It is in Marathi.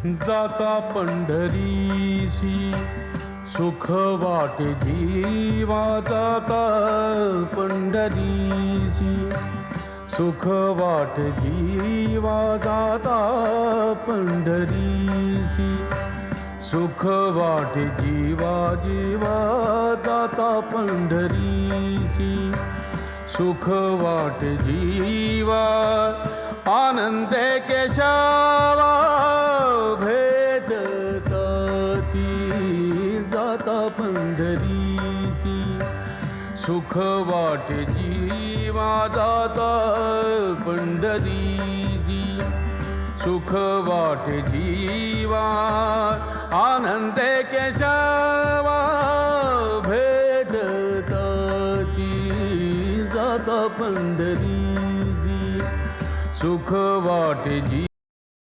जाता पंढरीसी सुख वाटे जीवा जाता पंढरीसी सुख वाटे जीवा जाता पंढरीसी सुख वाटे जीवा जीवा जाता पंढरीसी सुख वाटे जीवा आनंदे केशवा भेटताची जाता पंढरीची सुख वाटे जीवा जाता पंढरीची सुख वाटे जीवा आनंदे केशवा भेटताची जाता पंढरीची सुख वाटे जी